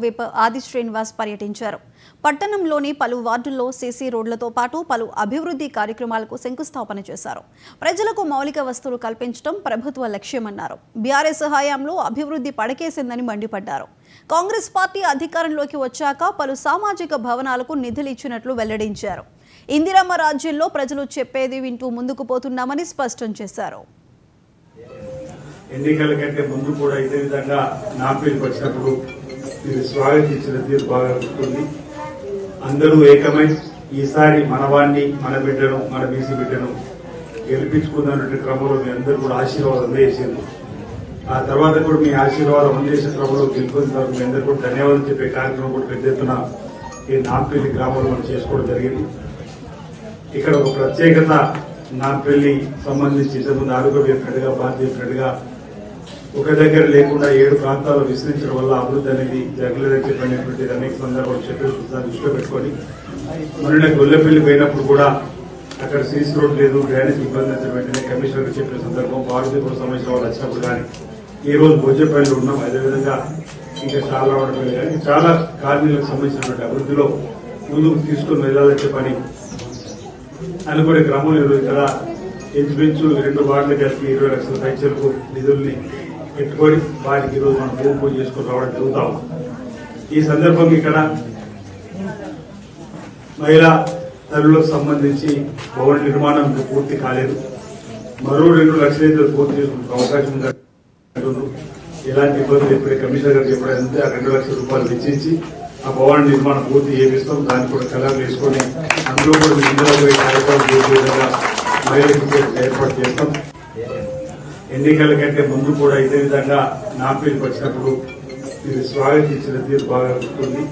Whip ఆది శ్రీనివాస్ పర్యటించారు. పట్టణంలోని పలు వార్డుల్లో సీసీ రోడ్లతో పాటు పలు అభివృద్ధి కార్యక్రమాలకు శంకుస్థాపన చేశారు. ప్రజలకు మౌలిక వసతులు కల్పించడం ప్రభుత్వ లక్ష్యమన్నారు. బీఆర్ఎస్ హయాంలో అభివృద్ధి పడకేసిందని మండిపడ్డారు. కాంగ్రెస్ పార్టీ అధికారంలోకి వచ్చాక పలు సామాజిక భవనాలకు నిధులు ఇచ్చినట్లు వెల్లడించారు. ఇందిరమ్మ రాజ్యంలో ప్రజలు చెప్పేది వింటూ ముందుకు పోతున్నామని స్పష్టం చేశారు. ఎన్నికల కంటే ముందు కూడా ఇదే విధంగా నాపేరుకు వచ్చినప్పుడు మీరు స్వాగతించిన తీరు బాగా గుర్తుంది. అందరూ ఏకమై ఈసారి మనవాణ్ణి, మన బిడ్డను, మన బీసీ బిడ్డను గెలిపించుకుందన్నటువంటి క్రమంలో మీ అందరూ కూడా ఆశీర్వాదం అందజేసింది. ఆ తర్వాత కూడా మీ ఆశీర్వాదం అందేసిన క్రమంలో గెలుపొందిన తర్వాత మీ అందరూ కూడా ధన్యవాదాలు చెప్పే కార్యక్రమం కూడా పెద్ద ఎత్తున ఈ నాంపల్లి గ్రామంలో మనం చేసుకోవడం జరిగింది. ఇక్కడ ఒక ప్రత్యేకత నాంపల్లి సంబంధించి ఇంతకుముందు ఆరోగ్యం చెప్పినట్టుగా, బాధ చెప్పినట్టుగా ఒక దగ్గర లేకుండా 7 ప్రాంతాల్లో విస్తరించడం వల్ల అభివృద్ధి అనేది జరగలేదని చెప్పినటువంటి అనేక సందర్భాలు చెప్పి దృష్టిలో పెట్టుకొని మొన్న గొల్లపల్లి పోయినప్పుడు కూడా అక్కడ సీసీ రోడ్ లేదు, డ్రైనేజ్ ఇబ్బంది వచ్చిన వెంటనే కమిషనర్ చెప్పిన సందర్భం, వారధికుల సమస్య వాళ్ళు వచ్చినప్పుడు కానీ ఈ రోజు భోజపల్లిలో ఉన్నాం. అదేవిధంగా ఇంకా చాలా రావడం కానీ చాలా కాలనీలకు సంబంధించినటువంటి అభివృద్ధిలో ముందుకు తీసుకుని వెళ్లాలని చెప్పని అనుకునే క్రమంలో ఈరోజు ఇక్కడ ఇంచుమించు 2 వార్డులు కలిపి 20 లక్షల పైచలకు నిధుల్ని పెట్టుకొని వాటికి ఈరోజు మనం భూమి పూజ చేసుకుని రావడం జరుగుతాం. ఈ సందర్భంగా ఇక్కడ మహిళా తల్లులకు సంబంధించి భవన నిర్మాణం పూర్తి కాలేదు. మరో 2 లక్షల పూర్తి చేసుకునే అవకాశం ఉంది. ఎలాంటి ఇబ్బందులు ఇప్పుడే కమిషనర్ గారు చెప్పడంటే ఆ 2 లక్షల రూపాయలు వెచ్చించి ఆ భవన నిర్మాణం పూర్తి చేపిస్తాం. దాన్ని కూడా కలర్ వేసుకొని అందులో కూడా ఇందులో కార్యక్రమం చేసే విధంగా మహిళలకు ఏర్పాటు చేస్తాం. ఎన్నికల కంటే ముందు కూడా ఇదే విధంగా నాపేరుకు వచ్చినప్పుడు మీరు స్వాగతించిన తీరు బాగా గుర్తుంది.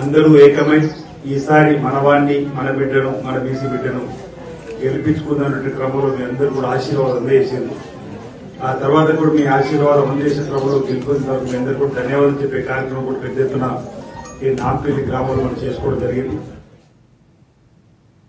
అందరూ ఏకమై ఈసారి మనవాణ్ణి, మన బిడ్డను, మన బీసీ బిడ్డను గెలిపించుకుందన్నటువంటి క్రమంలో మీ అందరూ కూడా ఆశీర్వాదం అందజేసింది. ఆ తర్వాత కూడా మీ ఆశీర్వాదం అందేసిన క్రమంలో గెలుపొందిన తర్వాత మీ అందరూ కూడా ధన్యవాదాలు చెప్పే కార్యక్రమం కూడా పెద్ద ఎత్తున ఈ నాంపల్లి గ్రామంలో మనం చేసుకోవడం జరిగింది.